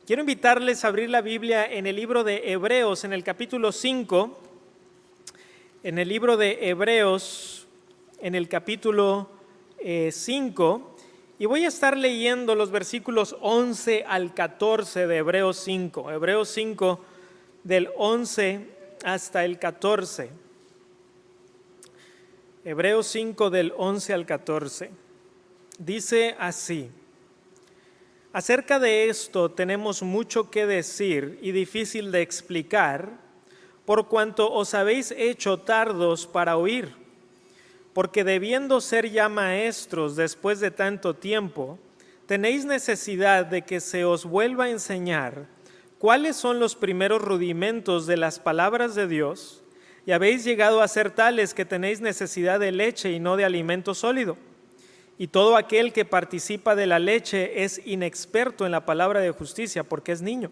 Quiero invitarles a abrir la Biblia en el libro de Hebreos, en el capítulo 5. En el libro de Hebreos, en el capítulo 5, y voy a estar leyendo los versículos 11 al 14 de Hebreos 5. Hebreos 5, del 11 hasta el 14. Hebreos 5, del 11 al 14. Dice así: acerca de esto tenemos mucho que decir y difícil de explicar, por cuanto os habéis hecho tardos para oír. Porque debiendo ser ya maestros después de tanto tiempo, tenéis necesidad de que se os vuelva a enseñar cuáles son los primeros rudimentos de las palabras de Dios, y habéis llegado a ser tales que tenéis necesidad de leche y no de alimento sólido. Y todo aquel que participa de la leche es inexperto en la palabra de justicia, porque es niño.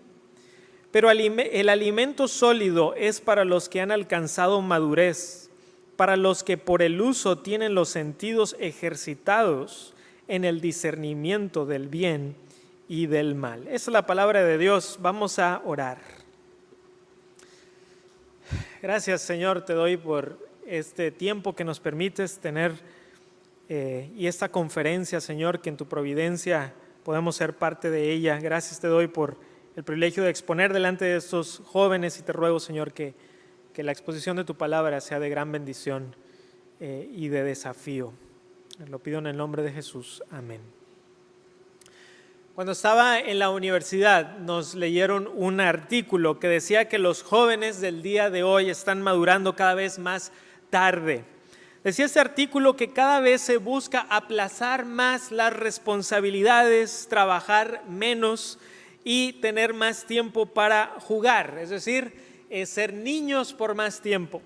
Pero el alimento sólido es para los que han alcanzado madurez, para los que por el uso tienen los sentidos ejercitados en el discernimiento del bien y del mal. Esa es la palabra de Dios. Vamos a orar. Gracias, Señor, te doy por este tiempo que nos permites tener y esta conferencia, Señor, que en tu providencia podemos ser parte de ella. Gracias te doy por el privilegio de exponer delante de estos jóvenes y te ruego, Señor, que la exposición de tu palabra sea de gran bendición y de desafío. Lo pido en el nombre de Jesús. Amén. Cuando estaba en la universidad nos leyeron un artículo que decía que los jóvenes del día de hoy están madurando cada vez más tarde. Decía este artículo que cada vez se busca aplazar más las responsabilidades, trabajar menos y tener más tiempo para jugar, es decir, ser niños por más tiempo.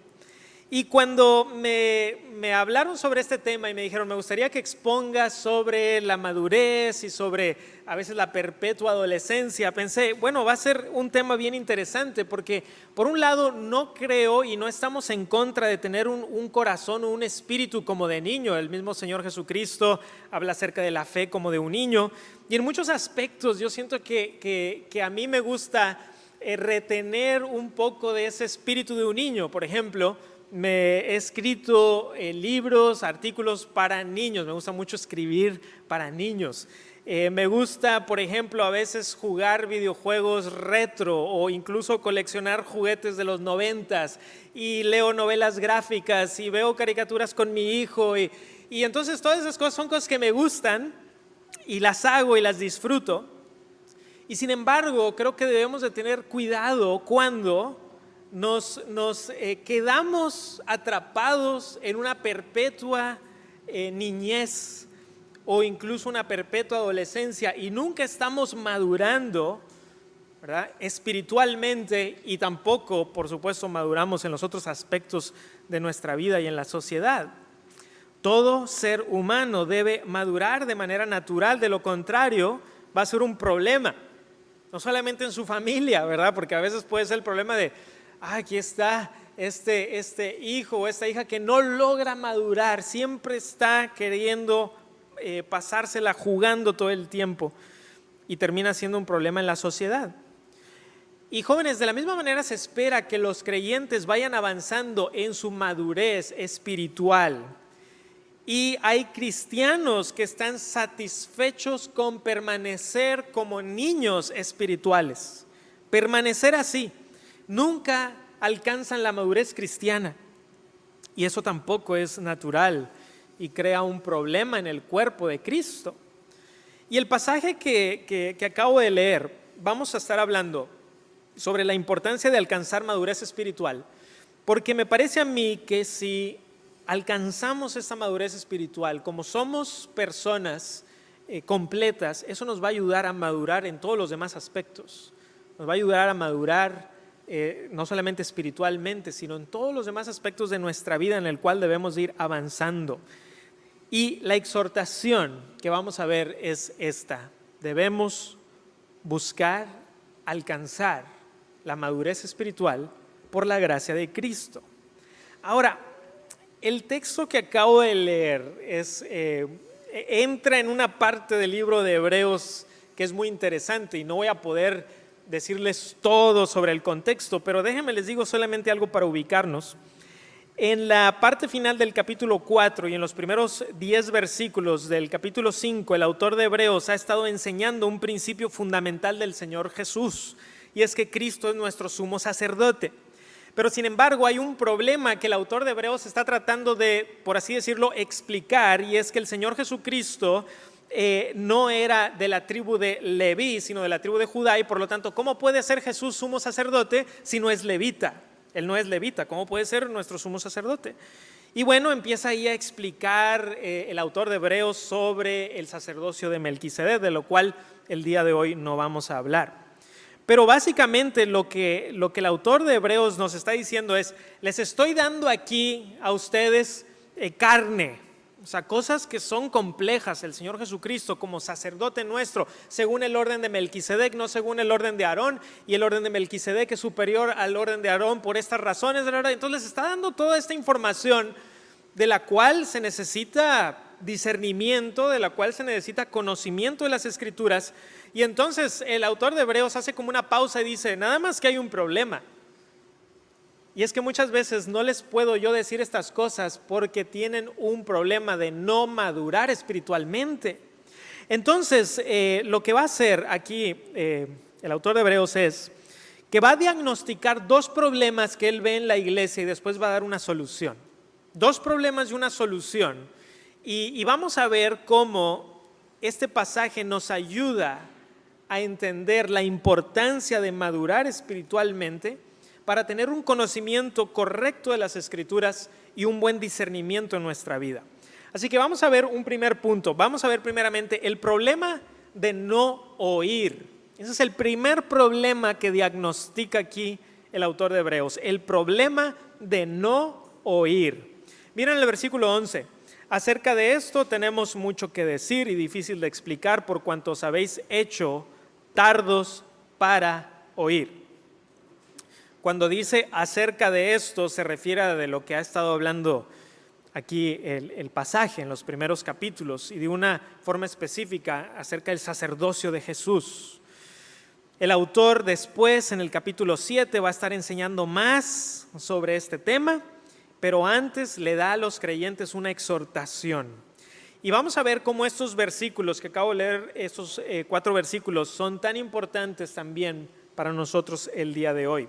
Y cuando me hablaron sobre este tema y me dijeron, me gustaría que expongas sobre la madurez y sobre a veces la perpetua adolescencia, pensé, bueno, va a ser un tema bien interesante porque por un lado no creo y no estamos en contra de tener un corazón o un espíritu como de niño. El mismo Señor Jesucristo habla acerca de la fe como de un niño y en muchos aspectos yo siento que a mí me gusta retener un poco de ese espíritu de un niño. Por ejemplo, me he escrito libros, artículos para niños, me gusta mucho escribir para niños. Me gusta, por ejemplo, a veces jugar videojuegos retro o incluso coleccionar juguetes de los 90s y leo novelas gráficas y veo caricaturas con mi hijo y entonces todas esas cosas son cosas que me gustan y las hago y las disfruto. Y sin embargo, creo que debemos de tener cuidado cuando nos quedamos atrapados en una perpetua niñez o incluso una perpetua adolescencia y nunca estamos madurando, ¿verdad?, espiritualmente y tampoco, por supuesto, maduramos en los otros aspectos de nuestra vida y en la sociedad. Todo ser humano debe madurar de manera natural, de lo contrario va a ser un problema, no solamente en su familia, ¿verdad?, porque a veces puede ser el problema de aquí está este hijo o esta hija que no logra madurar, siempre está queriendo pasársela jugando todo el tiempo y termina siendo un problema en la sociedad. Y jóvenes, de la misma manera se espera que los creyentes vayan avanzando en su madurez espiritual. Y hay cristianos que están satisfechos con permanecer como niños espirituales, permanecer así. Nunca alcanzan la madurez cristiana y eso tampoco es natural y crea un problema en el cuerpo de Cristo. Y el pasaje que acabo de leer, vamos a estar hablando sobre la importancia de alcanzar madurez espiritual, porque me parece a mí que si alcanzamos esa madurez espiritual, como somos personas completas, eso nos va a ayudar a madurar en todos los demás aspectos, nos va a ayudar a madurar no solamente espiritualmente, sino en todos los demás aspectos de nuestra vida en el cual debemos ir avanzando. Y la exhortación que vamos a ver es esta: debemos buscar alcanzar la madurez espiritual por la gracia de Cristo. Ahora, el texto que acabo de leer entra en una parte del libro de Hebreos que es muy interesante y no voy a poder decirles todo sobre el contexto, pero déjenme les digo solamente algo para ubicarnos. En la parte final del capítulo 4 y en los primeros 10 versículos del capítulo 5, el autor de Hebreos ha estado enseñando un principio fundamental del Señor Jesús, y es que Cristo es nuestro sumo sacerdote. Pero sin embargo hay un problema que el autor de Hebreos está tratando de, por así decirlo, explicar, y es que el Señor Jesucristo no era de la tribu de Leví, sino de la tribu de Judá, y por lo tanto, ¿cómo puede ser Jesús sumo sacerdote si no es levita? Él no es levita, ¿cómo puede ser nuestro sumo sacerdote? Y bueno, empieza ahí a explicar el autor de Hebreos sobre el sacerdocio de Melquisedec, de lo cual el día de hoy no vamos a hablar. Pero básicamente lo que el autor de Hebreos nos está diciendo es, les estoy dando aquí a ustedes carne, o sea, cosas que son complejas. El Señor Jesucristo como sacerdote nuestro, según el orden de Melquisedec, no según el orden de Aarón, y el orden de Melquisedec es superior al orden de Aarón por estas razones. Entonces les está dando toda esta información de la cual se necesita discernimiento, de la cual se necesita conocimiento de las Escrituras. Y entonces el autor de Hebreos hace como una pausa y dice, nada más que hay un problema. Y es que muchas veces no les puedo yo decir estas cosas porque tienen un problema de no madurar espiritualmente. Entonces, lo que va a hacer aquí el autor de Hebreos es que va a diagnosticar dos problemas que él ve en la iglesia y después va a dar una solución. Dos problemas y una solución. Y vamos a ver cómo este pasaje nos ayuda a entender la importancia de madurar espiritualmente para tener un conocimiento correcto de las Escrituras y un buen discernimiento en nuestra vida. Así que vamos a ver un primer punto. Vamos a ver primeramente el problema de no oír. Ese es el primer problema que diagnostica aquí el autor de Hebreos. El problema de no oír. Miren el versículo 11. Acerca de esto tenemos mucho que decir y difícil de explicar por cuanto os habéis hecho tardos para oír. Cuando dice acerca de esto, se refiere a de lo que ha estado hablando aquí el pasaje en los primeros capítulos y de una forma específica acerca del sacerdocio de Jesús. El autor después, en el capítulo 7, va a estar enseñando más sobre este tema, pero antes le da a los creyentes una exhortación. Y vamos a ver cómo estos versículos que acabo de leer, estos 4 versículos, son tan importantes también para nosotros el día de hoy.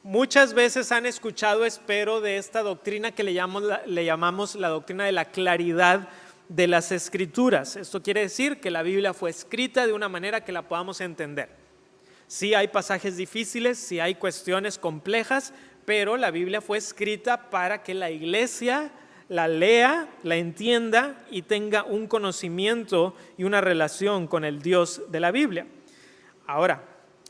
Muchas veces han escuchado, espero, de esta doctrina que le llamamos la doctrina de la claridad de las Escrituras. Esto quiere decir que la Biblia fue escrita de una manera que la podamos entender. Sí hay pasajes difíciles, sí hay cuestiones complejas, pero la Biblia fue escrita para que la iglesia la lea, la entienda y tenga un conocimiento y una relación con el Dios de la Biblia. Ahora,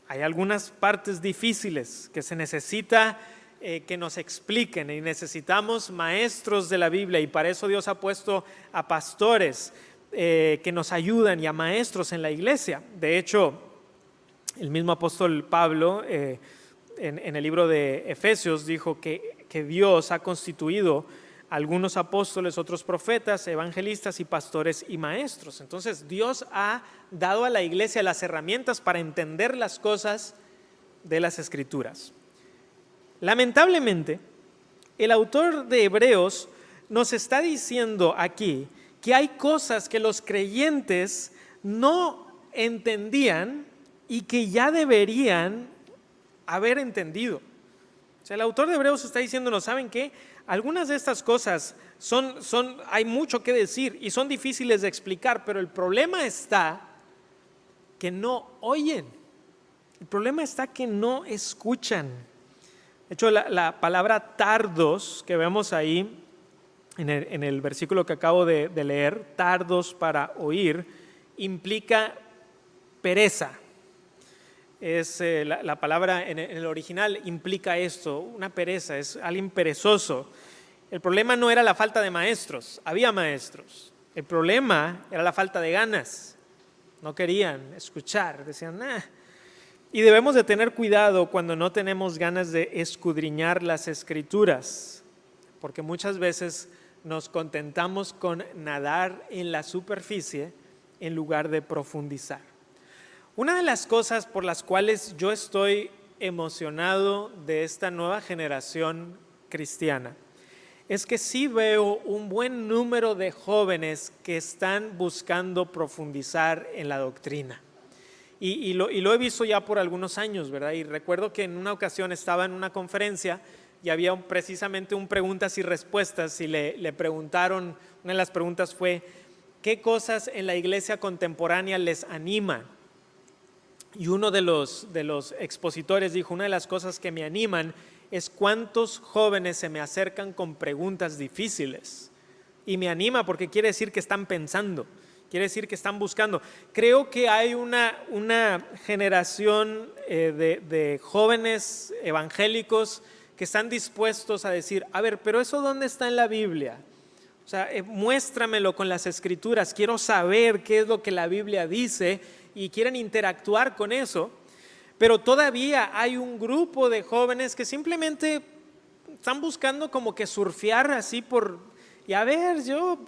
hay algunas partes difíciles que se necesita que nos expliquen y necesitamos maestros de la Biblia y para eso Dios ha puesto a pastores que nos ayudan y a maestros en la iglesia. De hecho, el mismo apóstol Pablo en el libro de Efesios dijo que Dios ha constituido algunos apóstoles, otros profetas, evangelistas y pastores y maestros. Entonces Dios ha dado a la iglesia las herramientas para entender las cosas de las Escrituras. Lamentablemente, el autor de Hebreos nos está diciendo aquí que hay cosas que los creyentes no entendían y que ya deberían haber entendido. O sea, el autor de Hebreos está diciéndonos, ¿saben qué? Algunas de estas cosas hay mucho que decir y son difíciles de explicar, pero el problema está que no oyen. El problema está que no escuchan. De hecho, la palabra tardos que vemos ahí en el versículo que acabo de leer, tardos para oír, implica pereza. Es la palabra en el original implica esto, una pereza, es alguien perezoso. El problema no era la falta de maestros, había maestros. El problema era la falta de ganas. No querían escuchar, decían, nah. Y debemos de tener cuidado cuando no tenemos ganas de escudriñar las Escrituras, porque muchas veces nos contentamos con nadar en la superficie en lugar de profundizar. Una de las cosas por las cuales yo estoy emocionado de esta nueva generación cristiana es que sí veo un buen número de jóvenes que están buscando profundizar en la doctrina. Y lo he visto ya por algunos años, ¿verdad? Y recuerdo que en una ocasión estaba en una conferencia y había precisamente un preguntas y respuestas y le preguntaron, una de las preguntas fue, ¿qué cosas en la iglesia contemporánea les animan? Y uno de los expositores dijo, una de las cosas que me animan es cuántos jóvenes se me acercan con preguntas difíciles. Y me anima porque quiere decir que están pensando, quiere decir que están buscando. Creo que hay una generación de jóvenes evangélicos que están dispuestos a decir, a ver, pero ¿eso dónde está en la Biblia? O sea, muéstramelo con las Escrituras, quiero saber qué es lo que la Biblia dice y quieren interactuar con eso. Pero todavía hay un grupo de jóvenes que simplemente están buscando como que surfear así y a ver, yo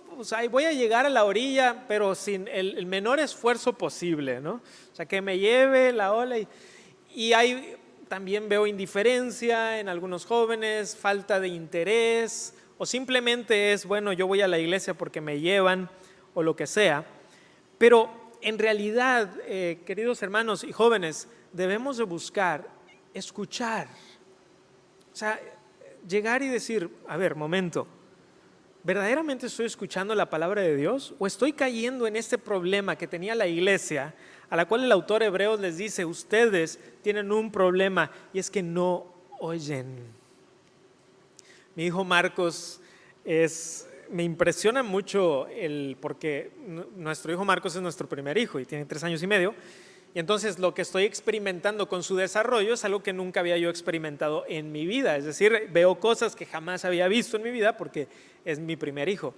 voy a llegar a la orilla, pero sin el menor esfuerzo posible, ¿no? O sea, que me lleve la ola. También veo indiferencia en algunos jóvenes, falta de interés, o simplemente es, bueno, yo voy a la iglesia porque me llevan, o lo que sea. Pero en realidad, queridos hermanos y jóvenes, debemos de buscar, escuchar. O sea, llegar y decir, a ver, momento, ¿verdaderamente estoy escuchando la palabra de Dios? ¿O estoy cayendo en este problema que tenía la iglesia, a la cual el autor Hebreos les dice, ustedes tienen un problema y es que no oyen? Mi hijo Marcos me impresiona mucho porque nuestro hijo Marcos es nuestro primer hijo y tiene 3 años y medio. Y entonces lo que estoy experimentando con su desarrollo es algo que nunca había yo experimentado en mi vida. Es decir, veo cosas que jamás había visto en mi vida porque es mi primer hijo.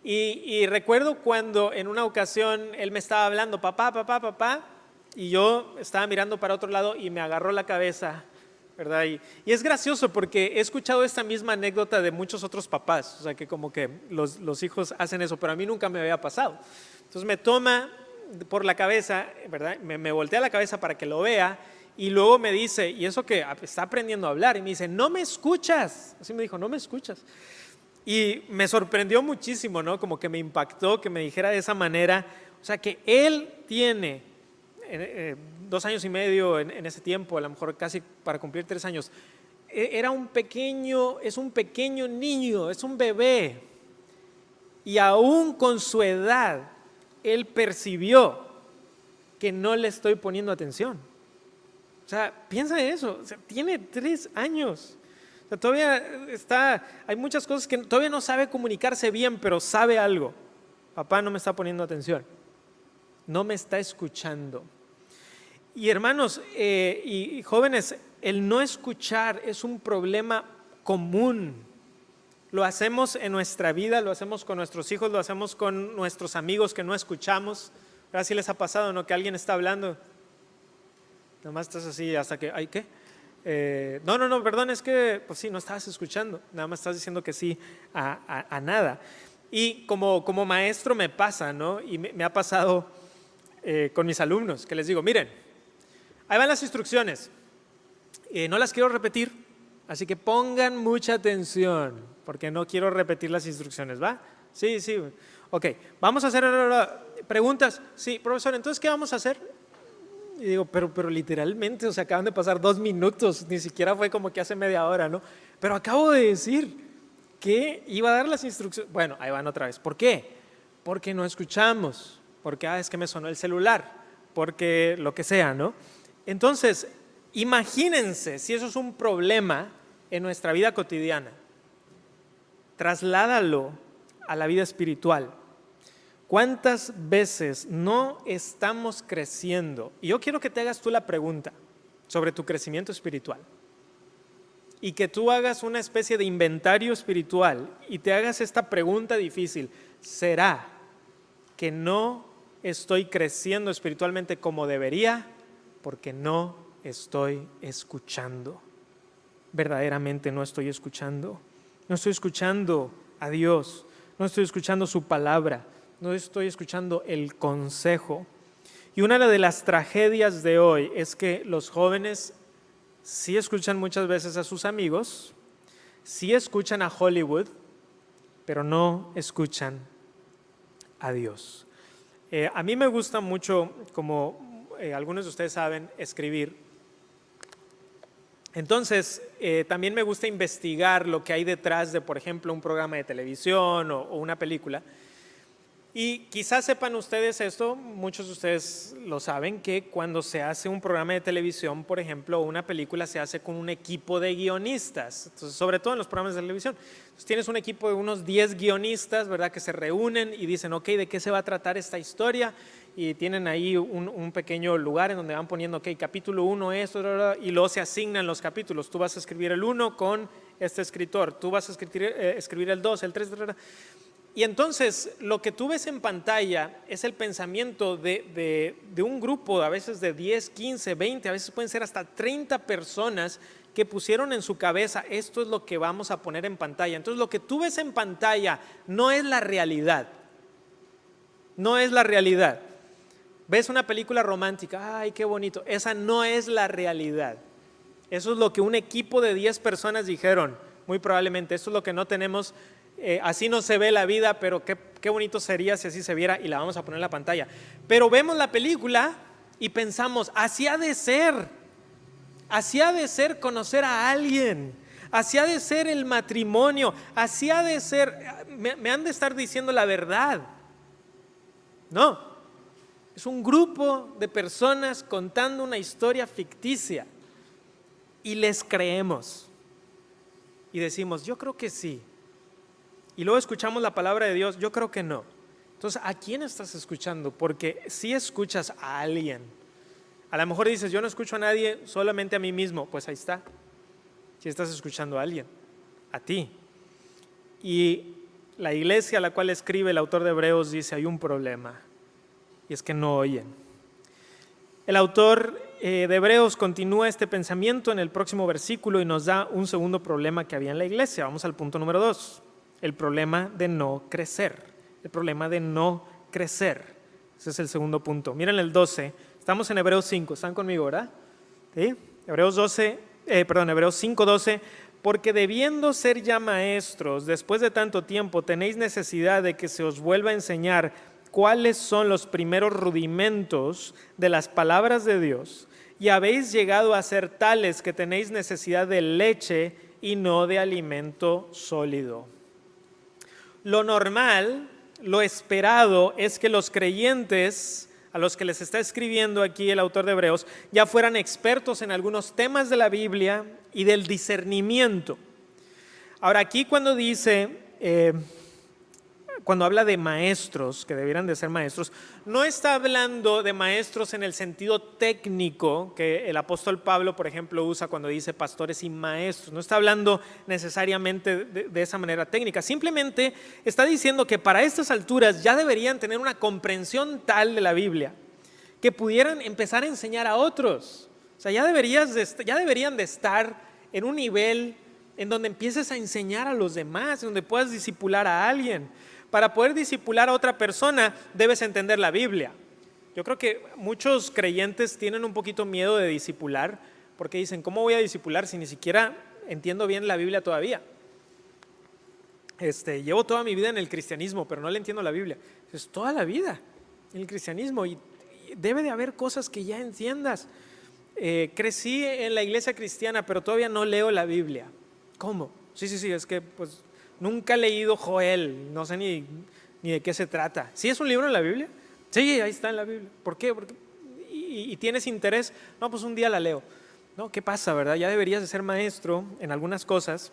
Y recuerdo cuando en una ocasión él me estaba hablando, papá, papá, papá, y yo estaba mirando para otro lado y me agarró la cabeza, ¿verdad? Y es gracioso porque he escuchado esta misma anécdota de muchos otros papás, o sea que como que los hijos hacen eso, pero a mí nunca me había pasado. Entonces me toma por la cabeza, ¿verdad? Me voltea la cabeza para que lo vea y luego me dice, y eso que está aprendiendo a hablar, y me dice, no me escuchas. Así me dijo, no me escuchas. Y me sorprendió muchísimo, ¿no? Como que me impactó que me dijera de esa manera. O sea que él tiene 2 años y medio en ese tiempo, a lo mejor casi para cumplir 3 años. Es un pequeño niño, es un bebé. Y aún con su edad, él percibió que no le estoy poniendo atención. O sea, piensa en eso, o sea, tiene 3 años. O sea, todavía hay muchas cosas que todavía no sabe comunicarse bien, pero sabe algo. Papá no me está poniendo atención, no me está escuchando. Y hermanos y jóvenes, el no escuchar es un problema común. Lo hacemos en nuestra vida, lo hacemos con nuestros hijos, lo hacemos con nuestros amigos que no escuchamos. Ahora sí les ha pasado, ¿no? Que alguien está hablando, nomás estás así hasta que, ¿ay qué? No, perdón, es que, pues sí, no estabas escuchando, nada más estás diciendo que sí a nada. Y como maestro me pasa, ¿no? Y me ha pasado con mis alumnos, que les digo, miren, ahí van las instrucciones, no las quiero repetir, así que pongan mucha atención, porque no quiero repetir las instrucciones, ¿va? Sí, ok, vamos a hacer preguntas. Sí, profesor, entonces, ¿qué vamos a hacer? Y digo, pero literalmente, o sea, acaban de pasar 2 minutos, ni siquiera fue como que hace media hora, ¿no? Pero acabo de decir que iba a dar las instrucciones. Bueno, ahí van otra vez. ¿Por qué? Porque no escuchamos, porque es que me sonó el celular, porque lo que sea, ¿no? Entonces, imagínense si eso es un problema en nuestra vida cotidiana. Trasládalo a la vida espiritual. ¿Cuántas veces no estamos creciendo? Y yo quiero que te hagas tú la pregunta sobre tu crecimiento espiritual y que tú hagas una especie de inventario espiritual y te hagas esta pregunta difícil. ¿Será que no estoy creciendo espiritualmente como debería porque no estoy escuchando? Verdaderamente no estoy escuchando. No estoy escuchando a Dios, no estoy escuchando su palabra, no estoy escuchando el consejo. Y una de las tragedias de hoy es que los jóvenes sí escuchan muchas veces a sus amigos, sí escuchan a Hollywood, pero no escuchan a Dios. A mí me gusta mucho, como algunos de ustedes saben, escribir. Entonces, también me gusta investigar lo que hay detrás de, por ejemplo, un programa de televisión o una película. Y quizás sepan ustedes esto, muchos de ustedes lo saben, que cuando se hace un programa de televisión, por ejemplo, o una película, se hace con un equipo de guionistas. Entonces, sobre todo en los programas de televisión. Entonces, tienes un equipo de unos 10 guionistas, ¿verdad?, que se reúnen y dicen, ok, ¿de qué se va a tratar esta historia? Y tienen ahí un pequeño lugar en donde van poniendo, ok, capítulo 1, esto, y luego se asignan los capítulos. Tú vas a escribir el 1 con este escritor, tú vas a escribir el 2, el 3, Y entonces lo que tú ves en pantalla es el pensamiento de un grupo, a veces de 10, 15, 20, a veces pueden ser hasta 30 personas que pusieron en su cabeza, esto es lo que vamos a poner en pantalla. Entonces lo que tú ves en pantalla no es la realidad, no es la realidad. Ves una película romántica, ay, qué bonito, esa no es la realidad. Eso es lo que un equipo de 10 personas dijeron, muy probablemente, eso es lo que no tenemos. Así no se ve la vida, pero qué bonito sería si así se viera, y la vamos a poner en la pantalla. Pero vemos la película y pensamos, así ha de ser conocer a alguien, así ha de ser el matrimonio, así ha de ser, me han de estar diciendo la verdad. No, es un grupo de personas contando una historia ficticia y les creemos y decimos, yo creo que sí. Y luego escuchamos la palabra de Dios, yo creo que no. Entonces, ¿a quién estás escuchando? Porque si escuchas a alguien, a lo mejor dices, yo no escucho a nadie, solamente a mí mismo. Pues ahí está, si estás escuchando a alguien, a ti. Y la iglesia a la cual escribe el autor de Hebreos dice, hay un problema, y es que no oyen. El autor de Hebreos continúa este pensamiento en el próximo versículo y nos da un segundo problema que había en la iglesia. Vamos al punto número 2. El problema de no crecer, el problema de no crecer. Ese es el segundo punto. Miren el 12, estamos en Hebreos 5, ¿están conmigo, verdad? ¿Sí? Hebreos 5:12, porque debiendo ser ya maestros, después de tanto tiempo, tenéis necesidad de que se os vuelva a enseñar cuáles son los primeros rudimentos de las palabras de Dios, y habéis llegado a ser tales que tenéis necesidad de leche y no de alimento sólido. Lo normal, lo esperado es que los creyentes a los que les está escribiendo aquí el autor de Hebreos ya fueran expertos en algunos temas de la Biblia y del discernimiento. Ahora aquí cuando dice, cuando habla de maestros, que debieran de ser maestros, no está hablando de maestros en el sentido técnico que el apóstol Pablo, por ejemplo, usa cuando dice pastores y maestros. No está hablando necesariamente de esa manera técnica. Simplemente está diciendo que para estas alturas ya deberían tener una comprensión tal de la Biblia que pudieran empezar a enseñar a otros. O sea, ya deberían de estar en un nivel en donde empieces a enseñar a los demás, en donde puedas discipular a alguien. Para poder discipular a otra persona, debes entender la Biblia. Yo creo que muchos creyentes tienen un poquito miedo de discipular, porque dicen, ¿cómo voy a discipular si ni siquiera entiendo bien la Biblia todavía? Llevo toda mi vida en el cristianismo, pero no le entiendo la Biblia. Es toda la vida en el cristianismo y debe de haber cosas que ya entiendas. Crecí en la iglesia cristiana, pero todavía no leo la Biblia. ¿Cómo? Sí, es que pues nunca he leído Joel, no sé ni de qué se trata. ¿Sí es un libro en la Biblia? Sí, ahí está en la Biblia. ¿Por qué? ¿Y tienes interés? No, pues un día la leo. No, ¿qué pasa, verdad? Ya deberías de ser maestro en algunas cosas,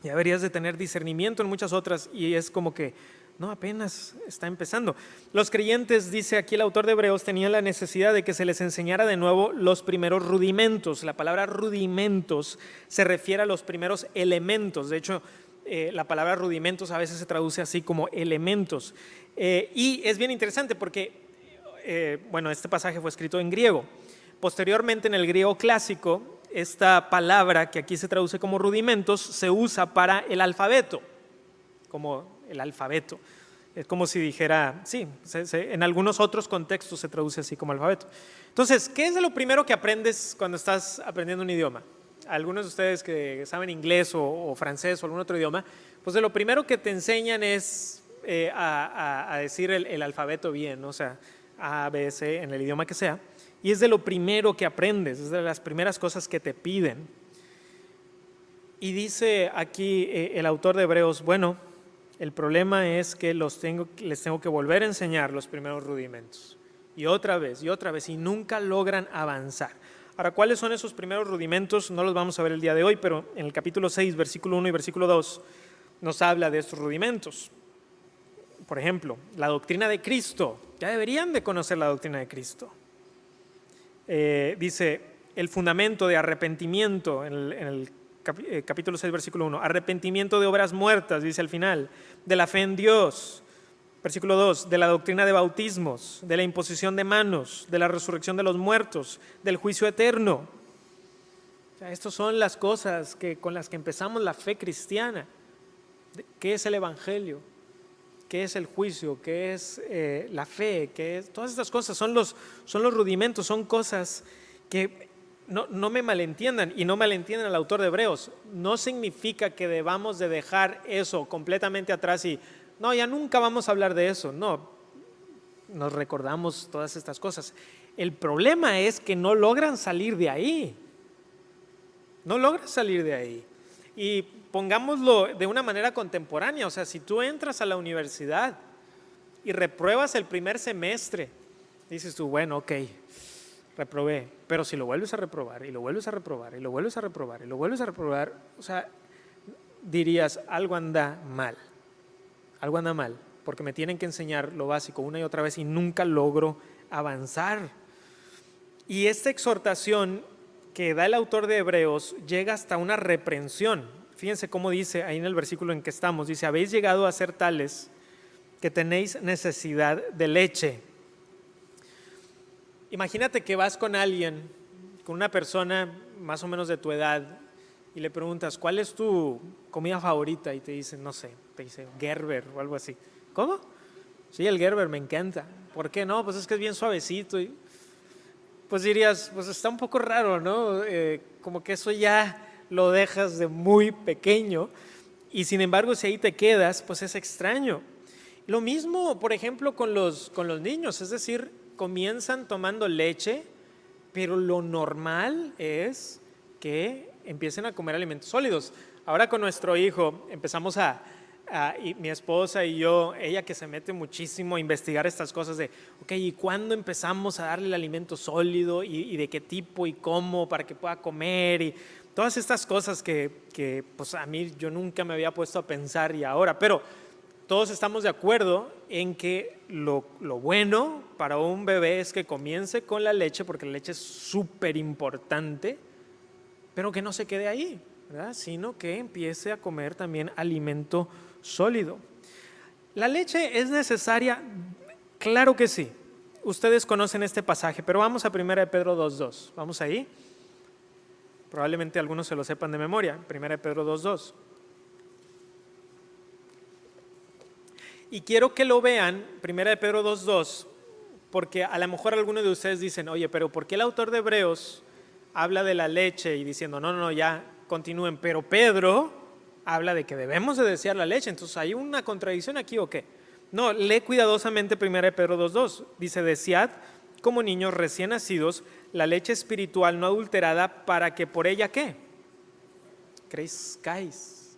ya deberías de tener discernimiento en muchas otras, y es como que, no, apenas está empezando. Los creyentes, dice aquí el autor de Hebreos, tenían la necesidad de que se les enseñara de nuevo los primeros rudimentos. La palabra rudimentos se refiere a los primeros elementos. De hecho, la palabra rudimentos a veces se traduce así como elementos. Y es bien interesante porque, este pasaje fue escrito en griego. Posteriormente, en el griego clásico, esta palabra que aquí se traduce como rudimentos se usa para el alfabeto, como el alfabeto. Es como si dijera, sí, en algunos otros contextos se traduce así como alfabeto. Entonces, ¿qué es de lo primero que aprendes cuando estás aprendiendo un idioma? Algunos de ustedes que saben inglés o francés o algún otro idioma, pues de lo primero que te enseñan es a decir el alfabeto bien, ¿no? O sea, A, B, C, en el idioma que sea. Y es de lo primero que aprendes, es de las primeras cosas que te piden. Y dice aquí el autor de Hebreos, bueno, el problema es que les tengo que volver a enseñar los primeros rudimentos. Y otra vez, y nunca logran avanzar. Ahora, ¿cuáles son esos primeros rudimentos? No los vamos a ver el día de hoy, pero en el capítulo 6, versículo 1 y versículo 2, nos habla de estos rudimentos. Por ejemplo, la doctrina de Cristo. Ya deberían de conocer la doctrina de Cristo. Dice, el fundamento de arrepentimiento en el capítulo 6, versículo 1, arrepentimiento de obras muertas, dice al final, de la fe en Dios, versículo 2, de la doctrina de bautismos, de la imposición de manos, de la resurrección de los muertos, del juicio eterno. O sea, estas son las cosas con las que empezamos la fe cristiana. ¿Qué es el evangelio? ¿Qué es el juicio? ¿Qué es la fe? ¿Qué es? Todas estas cosas son los rudimentos, son cosas que no me malentiendan y no malentiendan al autor de Hebreos. No significa que debamos de dejar eso completamente atrás y no, ya nunca vamos a hablar de eso. No, nos recordamos todas estas cosas. El problema es que no logran salir de ahí. No logran salir de ahí. Y pongámoslo de una manera contemporánea, o sea, si tú entras a la universidad y repruebas el primer semestre, dices tú, bueno, ok, reprobé, pero si lo vuelves a reprobar y lo vuelves a reprobar y lo vuelves a reprobar y lo vuelves a reprobar, o sea, dirías, algo anda mal, porque me tienen que enseñar lo básico una y otra vez y nunca logro avanzar. Y esta exhortación que da el autor de Hebreos llega hasta una reprensión. Fíjense cómo dice ahí en el versículo en que estamos, dice, habéis llegado a ser tales que tenéis necesidad de leche. Imagínate que vas con alguien, con una persona más o menos de tu edad y le preguntas, ¿cuál es tu comida favorita? Y te dice, no sé, te dice Gerber o algo así. ¿Cómo? Sí, el Gerber me encanta. ¿Por qué no? Pues es que es bien suavecito. Y pues dirías, pues está un poco raro, ¿no? Como que eso ya lo dejas de muy pequeño y sin embargo si ahí te quedas, pues es extraño. Lo mismo, por ejemplo, con los niños, es decir, comienzan tomando leche, pero lo normal es que empiecen a comer alimentos sólidos. Ahora con nuestro hijo empezamos y mi esposa y yo, ella que se mete muchísimo a investigar estas cosas de, ok, ¿y cuándo empezamos a darle el alimento sólido y de qué tipo y cómo para que pueda comer? Y todas estas cosas que pues a mí yo nunca me había puesto a pensar y ahora, pero todos estamos de acuerdo en que lo bueno para un bebé es que comience con la leche, porque la leche es súper importante, pero que no se quede ahí, ¿verdad? Sino que empiece a comer también alimento sólido. ¿La leche es necesaria? Claro que sí. Ustedes conocen este pasaje, pero vamos a 1 de Pedro 2:2. Vamos ahí. Probablemente algunos se lo sepan de memoria. 1 de Pedro 2:2. Y quiero que lo vean, 1 de Pedro 2:2, porque a lo mejor algunos de ustedes dicen, oye, pero ¿por qué el autor de Hebreos habla de la leche y diciendo, no, ya continúen? Pero Pedro habla de que debemos de desear la leche, entonces ¿hay una contradicción aquí o qué? No, lee cuidadosamente 1 de Pedro 2:2, dice, desead como niños recién nacidos la leche espiritual no adulterada para que por ella, ¿qué? Crezcáis.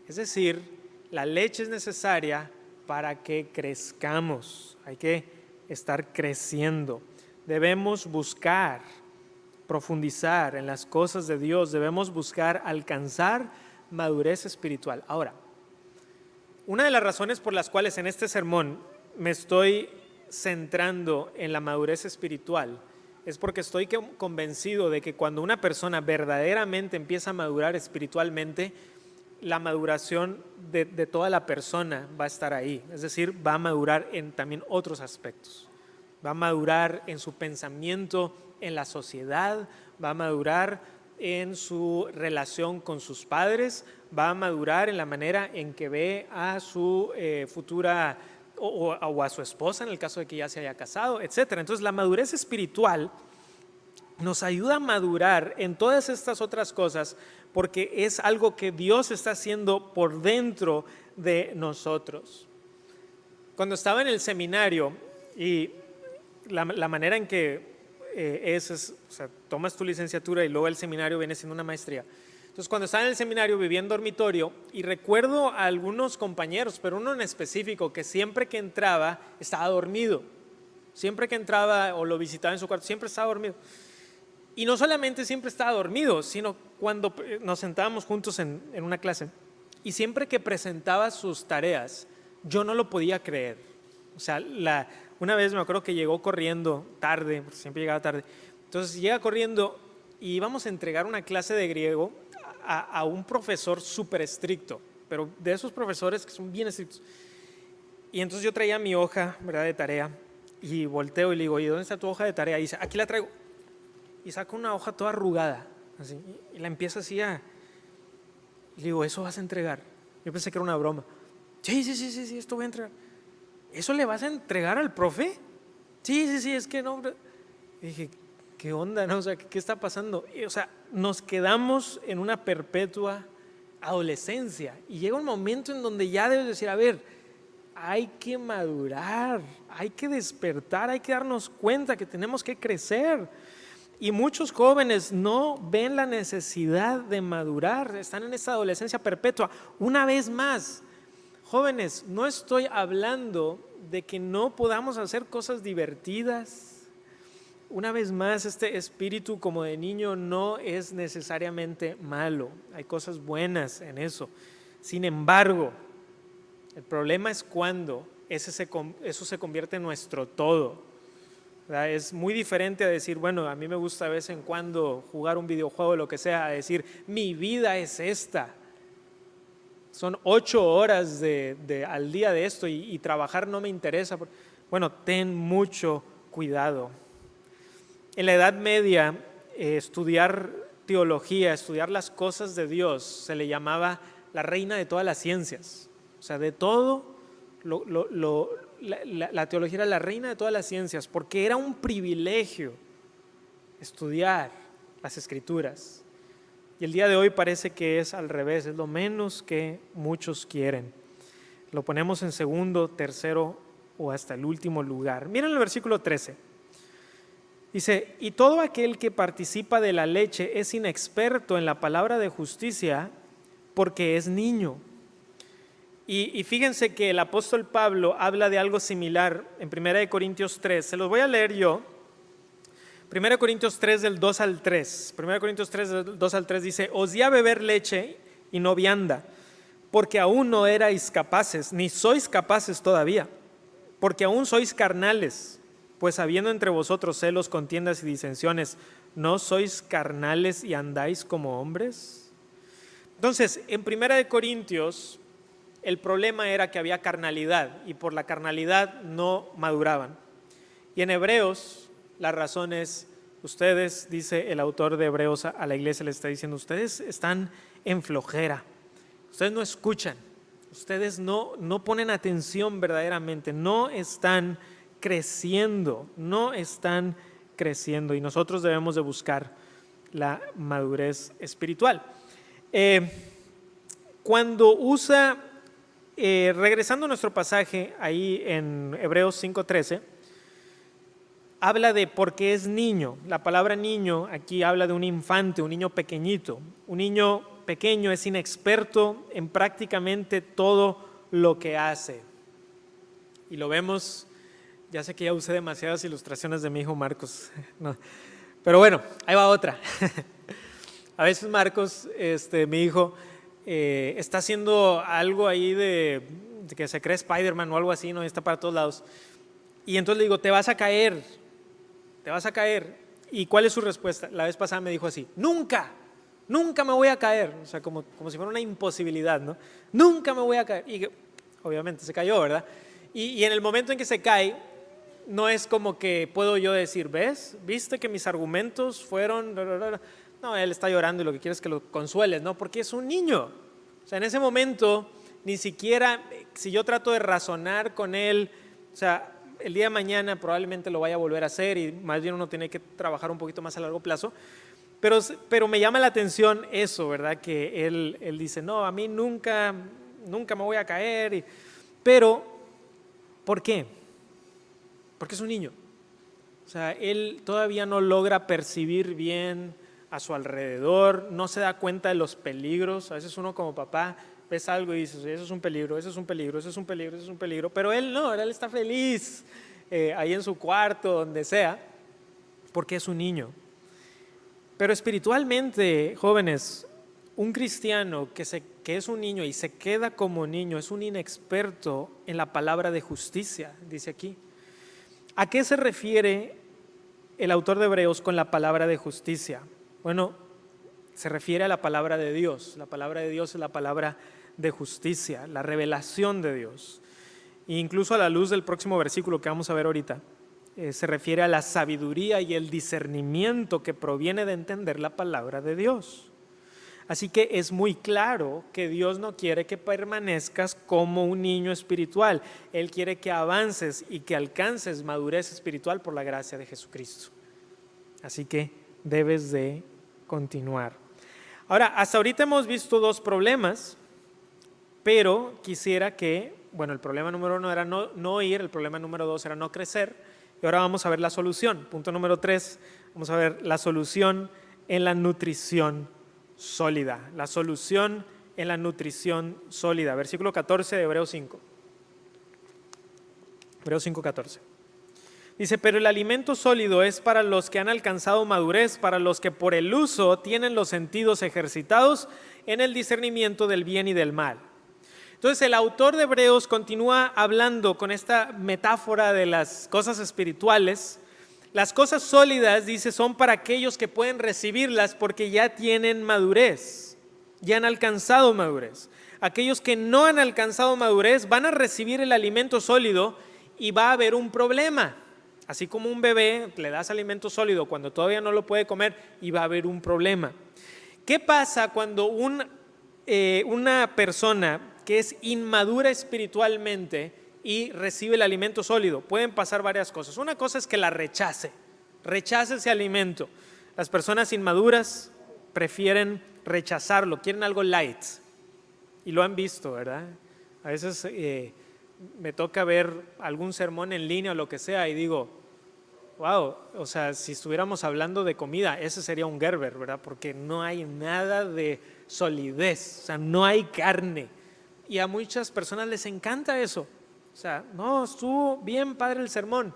Es decir, la leche es necesaria para que crezcamos, hay que estar creciendo. Debemos buscar, profundizar en las cosas de Dios, debemos buscar alcanzar madurez espiritual. Ahora, una de las razones por las cuales en este sermón me estoy centrando en la madurez espiritual es porque estoy convencido de que cuando una persona verdaderamente empieza a madurar espiritualmente, la maduración de toda la persona va a estar ahí, es decir, va a madurar en también otros aspectos, va a madurar en su pensamiento, en la sociedad, va a madurar en su relación con sus padres, va a madurar en la manera en que ve a su futura o a su esposa en el caso de que ya se haya casado, etc. Entonces la madurez espiritual nos ayuda a madurar en todas estas otras cosas porque es algo que Dios está haciendo por dentro de nosotros. Cuando estaba en el seminario y la manera en que o sea, tomas tu licenciatura y luego el seminario viene siendo una maestría. Entonces cuando estaba en el seminario vivía en dormitorio y recuerdo a algunos compañeros, pero uno en específico que siempre que entraba estaba dormido. Siempre que entraba o lo visitaba en su cuarto siempre estaba dormido. Y no solamente siempre estaba dormido, sino cuando nos sentábamos juntos en una clase y siempre que presentaba sus tareas, yo no lo podía creer. O sea, una vez me acuerdo que llegó corriendo tarde, porque siempre llegaba tarde. Entonces llega corriendo y íbamos a entregar una clase de griego a un profesor súper estricto, pero de esos profesores que son bien estrictos. Y entonces yo traía mi hoja, ¿verdad?, de tarea y volteo y le digo, ¿y dónde está tu hoja de tarea? Y dice, aquí la traigo. Y saca una hoja toda arrugada, así, y la empieza así y le digo, ¿eso vas a entregar? Yo pensé que era una broma. Sí, esto voy a entregar. ¿Eso le vas a entregar al profe? Sí, es que no. Y dije, ¿qué onda, no? O sea, ¿qué está pasando? O sea, nos quedamos en una perpetua adolescencia y llega un momento en donde ya debes decir, a ver, hay que madurar, hay que despertar, hay que darnos cuenta que tenemos que crecer. Y muchos jóvenes no ven la necesidad de madurar, están en esta adolescencia perpetua. Una vez más, jóvenes, no estoy hablando de que no podamos hacer cosas divertidas. Una vez más, este espíritu como de niño no es necesariamente malo. Hay cosas buenas en eso. Sin embargo, el problema es cuando eso se convierte en nuestro todo. ¿Verdad? Es muy diferente a decir, bueno, a mí me gusta de vez en cuando jugar un videojuego o lo que sea, a decir, mi vida es esta. Son 8 horas al día de esto y trabajar no me interesa. Bueno, ten mucho cuidado. En la Edad Media, estudiar teología, estudiar las cosas de Dios, se le llamaba la reina de todas las ciencias. O sea, de todo, la teología era la reina de todas las ciencias, porque era un privilegio estudiar las Escrituras. Y el día de hoy parece que es al revés, es lo menos que muchos quieren. Lo ponemos en segundo, tercero o hasta el último lugar. Miren el versículo 13. Dice, y todo aquel que participa de la leche es inexperto en la palabra de justicia porque es niño. Y fíjense que el apóstol Pablo habla de algo similar en 1 Corintios 3. Se los voy a leer yo. 1 Corintios 3 del 2 al 3. 1 Corintios 3 del 2 al 3 dice, os di a beber leche y no vianda, porque aún no erais capaces, ni sois capaces todavía, porque aún sois carnales, pues habiendo entre vosotros celos, contiendas y disensiones, ¿no sois carnales y andáis como hombres? Entonces, en 1 Corintios, el problema era que había carnalidad y por la carnalidad no maduraban. Y en Hebreos, la razón es, ustedes, dice el autor de Hebreos a la iglesia, le está diciendo, ustedes están en flojera, ustedes no escuchan, ustedes no ponen atención verdaderamente, no están creciendo y nosotros debemos de buscar la madurez espiritual. Cuando usa, regresando a nuestro pasaje ahí en Hebreos 5:13, habla de porque es niño. La palabra niño aquí habla de un infante, un niño pequeñito. Un niño pequeño es inexperto en prácticamente todo lo que hace. Y lo vemos, ya sé que ya usé demasiadas ilustraciones de mi hijo Marcos, no, pero bueno, ahí va otra. A veces Marcos, mi hijo, está haciendo algo ahí de que se cree Spider-Man o algo así, ¿no? Está para todos lados. Y entonces le digo, te vas a caer. ¿Y cuál es su respuesta? La vez pasada me dijo así, nunca me voy a caer. O sea, como si fuera una imposibilidad, ¿no? Nunca me voy a caer. Y obviamente se cayó, ¿verdad? Y en el momento en que se cae, no es como que puedo yo decir, ¿viste que mis argumentos fueron? No, él está llorando y lo que quiere es que lo consueles, ¿no? Porque es un niño. O sea, en ese momento, ni siquiera, si yo trato de razonar con él, o sea, el día de mañana probablemente lo vaya a volver a hacer y más bien uno tiene que trabajar un poquito más a largo plazo. Pero me llama la atención eso, ¿verdad? Que él dice, no, a mí nunca me voy a caer. Pero, ¿por qué? Porque es un niño. O sea, él todavía no logra percibir bien a su alrededor, no se da cuenta de los peligros. A veces uno como papá ves algo y dices, eso es un peligro, eso es un peligro, eso es un peligro, eso es un peligro. Pero él no, él está feliz ahí en su cuarto, donde sea, porque es un niño. Pero espiritualmente, jóvenes, un cristiano que es un niño y se queda como niño es un inexperto en la palabra de justicia, dice aquí. ¿A qué se refiere el autor de Hebreos con la palabra de justicia? Bueno, se refiere a la palabra de Dios. La palabra de Dios es la palabra de justicia, la revelación de Dios. E incluso a la luz del próximo versículo que vamos a ver ahorita, se refiere a la sabiduría y el discernimiento que proviene de entender la palabra de Dios. Así que es muy claro que Dios no quiere que permanezcas como un niño espiritual. Él quiere que avances y que alcances madurez espiritual por la gracia de Jesucristo. Así que debes de continuar. Ahora, hasta ahorita hemos visto dos problemas, pero quisiera que, bueno, el problema número 1 era no ir, el problema número 2 era no crecer. Y ahora vamos a ver la solución. Punto número 3, vamos a ver la solución en la nutrición sólida. La solución en la nutrición sólida. Versículo 14 de Hebreos 5. Hebreos 5:14. Dice, pero el alimento sólido es para los que han alcanzado madurez, para los que por el uso tienen los sentidos ejercitados en el discernimiento del bien y del mal. Entonces el autor de Hebreos continúa hablando con esta metáfora de las cosas espirituales. Las cosas sólidas, dice, son para aquellos que pueden recibirlas porque ya tienen madurez, ya han alcanzado madurez. Aquellos que no han alcanzado madurez van a recibir el alimento sólido y va a haber un problema. Así como un bebé le das alimento sólido cuando todavía no lo puede comer y va a haber un problema. ¿Qué pasa cuando una persona que es inmadura espiritualmente y recibe el alimento sólido? Pueden pasar varias cosas. Una cosa es que la rechace ese alimento. Las personas inmaduras prefieren rechazarlo, quieren algo light. Y lo han visto, ¿verdad? A veces me toca ver algún sermón en línea o lo que sea y digo, wow, o sea, si estuviéramos hablando de comida, ese sería un Gerber, ¿verdad? Porque no hay nada de solidez, o sea, no hay carne. Y a muchas personas les encanta eso. O sea, no, estuvo bien padre el sermón.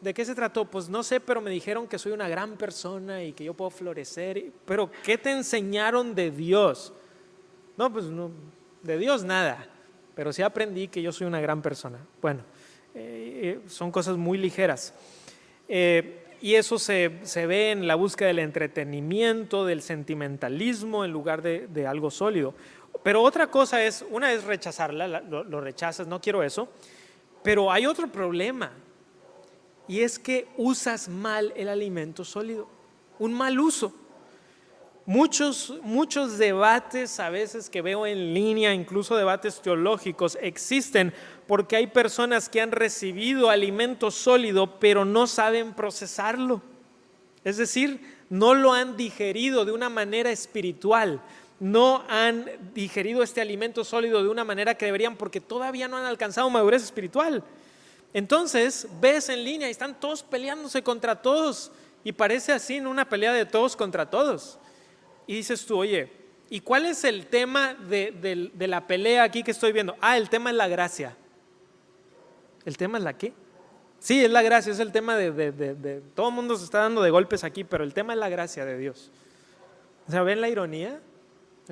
¿De qué se trató? Pues no sé, pero me dijeron que soy una gran persona y que yo puedo florecer. Pero ¿qué te enseñaron de Dios? No, pues no, de Dios nada. Pero sí aprendí que yo soy una gran persona. Bueno, son cosas muy ligeras. Y eso se ve en la búsqueda del entretenimiento, del sentimentalismo en lugar de algo sólido. Pero otra cosa es, una es rechazarla, lo rechazas, no quiero eso, pero hay otro problema y es que usas mal el alimento sólido, un mal uso. Muchos debates a veces que veo en línea, incluso debates teológicos, existen porque hay personas que han recibido alimento sólido pero no saben procesarlo. Es decir, no lo han digerido de una manera espiritual. No han digerido este alimento sólido de una manera que deberían porque todavía no han alcanzado madurez espiritual. Entonces ves en línea y están todos peleándose contra todos y parece así en una pelea de todos contra todos. Y dices tú, oye, ¿y cuál es el tema de la pelea aquí que estoy viendo? El tema es la gracia. ¿El tema es la qué? Sí, es la gracia, es el tema de todo el mundo se está dando de golpes aquí, pero el tema es la gracia de Dios. O sea, ¿ven la ironía?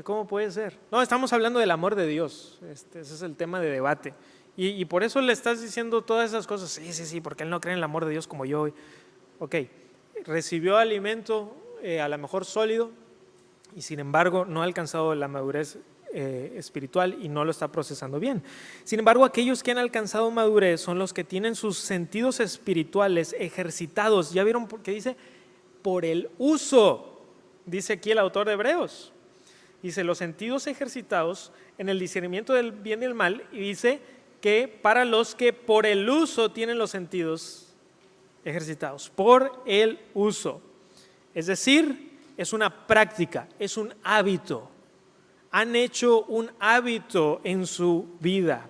¿Cómo puede ser? No, estamos hablando del amor de Dios. Ese es el tema de debate. Y por eso le estás diciendo todas esas cosas. Sí, porque él no cree en el amor de Dios como yo. Ok, recibió alimento a lo mejor sólido y sin embargo no ha alcanzado la madurez espiritual y no lo está procesando bien. Sin embargo, aquellos que han alcanzado madurez son los que tienen sus sentidos espirituales ejercitados. ¿Ya vieron por qué dice? Por el uso. dice aquí el autor de Hebreos. Dice, los sentidos ejercitados en el discernimiento del bien y el mal, y dice que para los que por el uso tienen los sentidos ejercitados, por el uso. Es decir, es una práctica, es un hábito. Han hecho un hábito en su vida.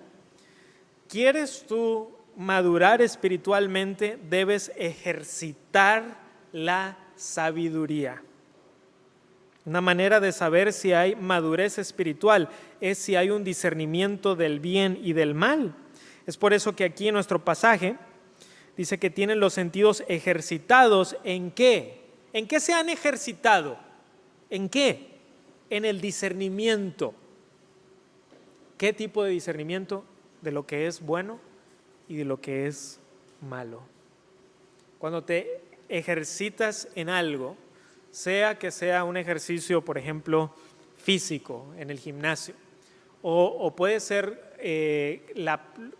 ¿Quieres tú madurar espiritualmente? Debes ejercitar la sabiduría. Una manera de saber si hay madurez espiritual es si hay un discernimiento del bien y del mal. Es por eso que aquí en nuestro pasaje dice que tienen los sentidos ejercitados. ¿En qué? ¿En qué se han ejercitado? ¿En qué? En el discernimiento. ¿Qué tipo de discernimiento? De lo que es bueno y de lo que es malo. Cuando te ejercitas en algo, sea que sea un ejercicio, por ejemplo, físico en el gimnasio, o puede ser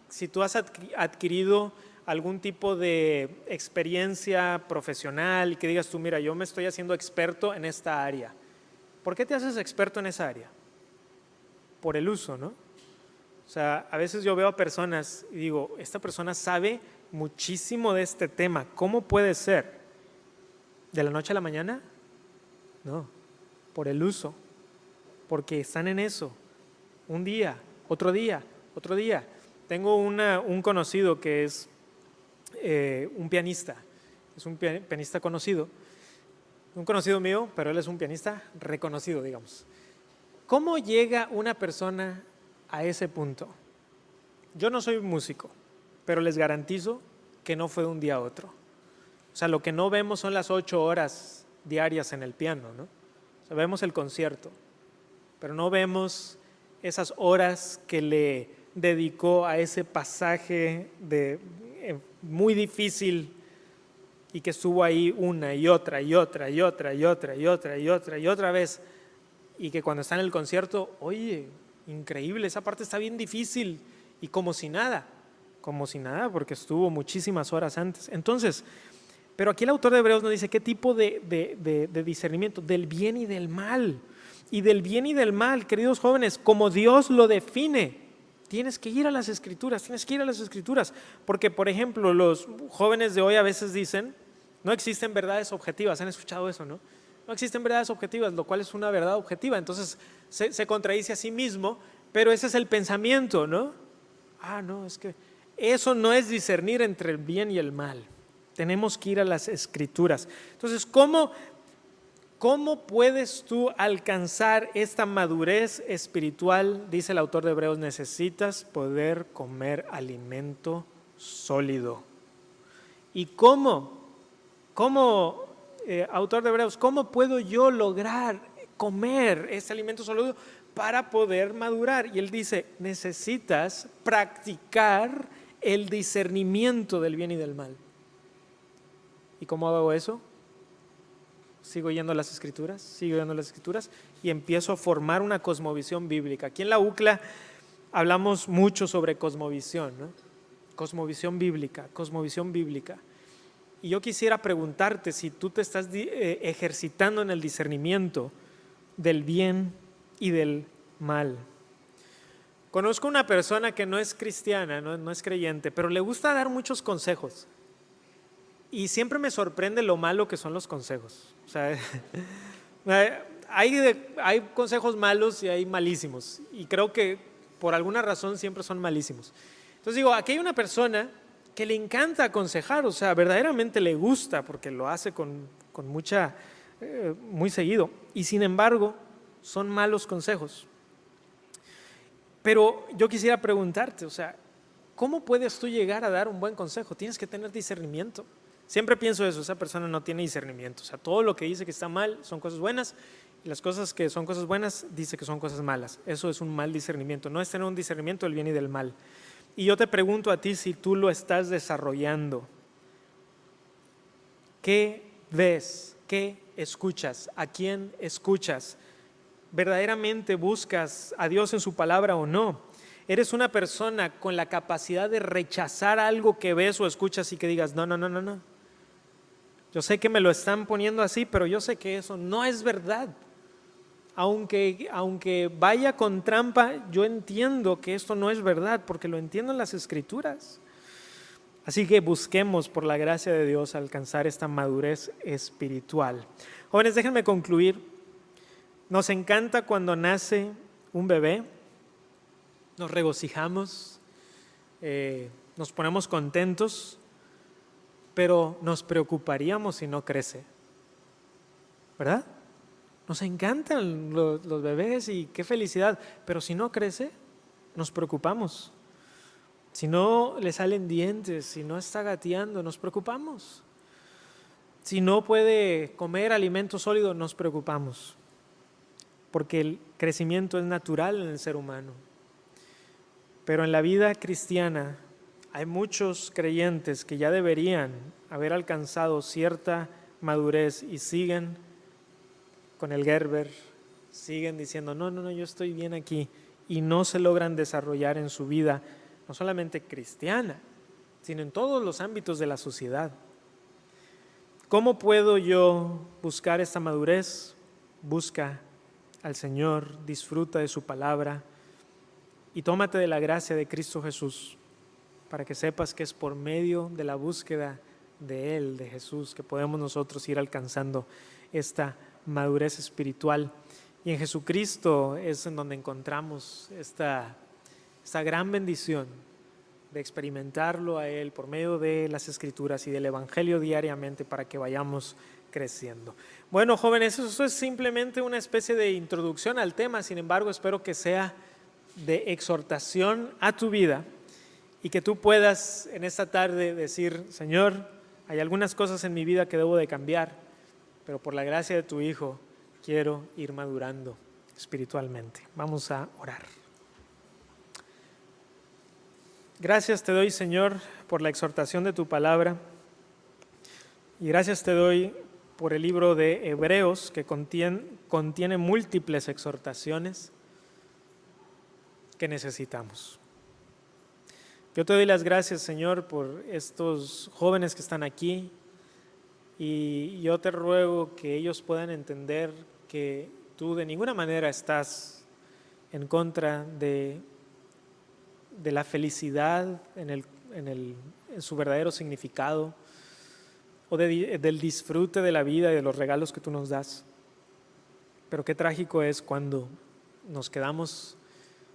si tú has adquirido algún tipo de experiencia profesional y que digas tú, mira, yo me estoy haciendo experto en esta área. ¿Por qué te haces experto en esa área? Por el uso, ¿no? O sea, a veces yo veo a personas y digo, esta persona sabe muchísimo de este tema. ¿Cómo puede ser? ¿De la noche a la mañana? No, por el uso, porque están en eso. Un día, otro día, otro día. Tengo un conocido que es un pianista, es un pianista conocido, un conocido mío, pero él es un pianista reconocido, digamos. ¿Cómo llega una persona a ese punto? Yo no soy músico, pero les garantizo que no fue de un día a otro. O sea, lo que no vemos son las 8 horas diarias en el piano, ¿no? O sea, vemos el concierto, pero no vemos esas horas que le dedicó a ese pasaje muy difícil y que estuvo ahí una y otra y otra y otra y otra y otra y otra y otra vez, y que cuando está en el concierto, oye, increíble, esa parte está bien difícil, y como si nada, porque estuvo muchísimas horas antes. Entonces, pero aquí el autor de Hebreos nos dice qué tipo de discernimiento, del bien y del mal. Y del bien y del mal, queridos jóvenes, como Dios lo define, tienes que ir a las Escrituras, porque por ejemplo los jóvenes de hoy a veces dicen, no existen verdades objetivas, ¿han escuchado eso, no? No existen verdades objetivas, lo cual es una verdad objetiva, entonces se contradice a sí mismo, pero ese es el pensamiento, ¿no? No, es que eso no es discernir entre el bien y el mal. Tenemos que ir a las Escrituras. Entonces, ¿cómo puedes tú alcanzar esta madurez espiritual? Dice el autor de Hebreos, necesitas poder comer alimento sólido. ¿Y cómo? Autor de Hebreos, ¿cómo puedo yo lograr comer este alimento sólido para poder madurar? Y él dice, necesitas practicar el discernimiento del bien y del mal. ¿Y cómo hago eso? Sigo yendo a las Escrituras y empiezo a formar una cosmovisión bíblica. Aquí en la UCLA hablamos mucho sobre cosmovisión, ¿no? Cosmovisión bíblica. Y yo quisiera preguntarte si tú te estás ejercitando en el discernimiento del bien y del mal. Conozco una persona que no es cristiana, no es creyente, pero le gusta dar muchos consejos. Y siempre me sorprende lo malo que son los consejos. O sea, hay consejos malos y hay malísimos. Y creo que por alguna razón siempre son malísimos. Entonces digo, aquí hay una persona que le encanta aconsejar, o sea, verdaderamente le gusta porque lo hace con muy seguido. Y sin embargo, son malos consejos. Pero yo quisiera preguntarte, o sea, ¿cómo puedes tú llegar a dar un buen consejo? Tienes que tener discernimiento. Siempre pienso eso, esa persona no tiene discernimiento. O sea, todo lo que dice que está mal son cosas buenas y las cosas que son cosas buenas dice que son cosas malas. Eso es un mal discernimiento, no es tener un discernimiento del bien y del mal. Y yo te pregunto a ti si tú lo estás desarrollando. ¿Qué ves? ¿Qué escuchas? ¿A quién escuchas? ¿Verdaderamente buscas a Dios en su palabra o no? ¿Eres una persona con la capacidad de rechazar algo que ves o escuchas y que digas, no? Yo sé que me lo están poniendo así, pero yo sé que eso no es verdad. Aunque vaya con trampa, yo entiendo que esto no es verdad, porque lo entiendo en las Escrituras. Así que busquemos por la gracia de Dios alcanzar esta madurez espiritual. Jóvenes, déjenme concluir. Nos encanta cuando nace un bebé, nos regocijamos, nos ponemos contentos, pero nos preocuparíamos si no crece, ¿verdad? Nos encantan los bebés y qué felicidad, pero si no crece, nos preocupamos. Si no le salen dientes, si no está gateando, nos preocupamos. Si no puede comer alimento sólido, nos preocupamos. Porque el crecimiento es natural en el ser humano. Pero en la vida cristiana hay muchos creyentes que ya deberían haber alcanzado cierta madurez y siguen con el Gerber, siguen diciendo, no, yo estoy bien aquí, y no se logran desarrollar en su vida, no solamente cristiana, sino en todos los ámbitos de la sociedad. ¿Cómo puedo yo buscar esta madurez? Busca al Señor, disfruta de su palabra y tómate de la gracia de Cristo Jesús para que sepas que es por medio de la búsqueda de Él, de Jesús, que podemos nosotros ir alcanzando esta madurez espiritual. Y en Jesucristo es en donde encontramos esta gran bendición de experimentarlo a Él por medio de las Escrituras y del Evangelio diariamente para que vayamos creciendo. Bueno, jóvenes, eso es simplemente una especie de introducción al tema, sin embargo, espero que sea de exhortación a tu vida y que tú puedas en esta tarde decir, Señor, hay algunas cosas en mi vida que debo de cambiar, pero por la gracia de tu Hijo quiero ir madurando espiritualmente. Vamos a orar. Gracias te doy, Señor, por la exhortación de tu palabra y gracias te doy por el libro de Hebreos que contiene múltiples exhortaciones que necesitamos. Yo te doy las gracias, Señor, por estos jóvenes que están aquí y yo te ruego que ellos puedan entender que tú de ninguna manera estás en contra de la felicidad en su verdadero significado o del disfrute de la vida y de los regalos que tú nos das. Pero qué trágico es cuando nos quedamos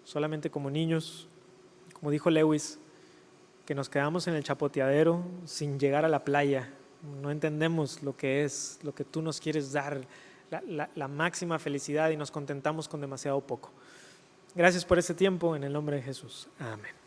solamente como niños, como dijo Lewis, que nos quedamos en el chapoteadero sin llegar a la playa. No entendemos lo que es, lo que tú nos quieres dar, la máxima felicidad y nos contentamos con demasiado poco. Gracias por este tiempo, en el nombre de Jesús. Amén.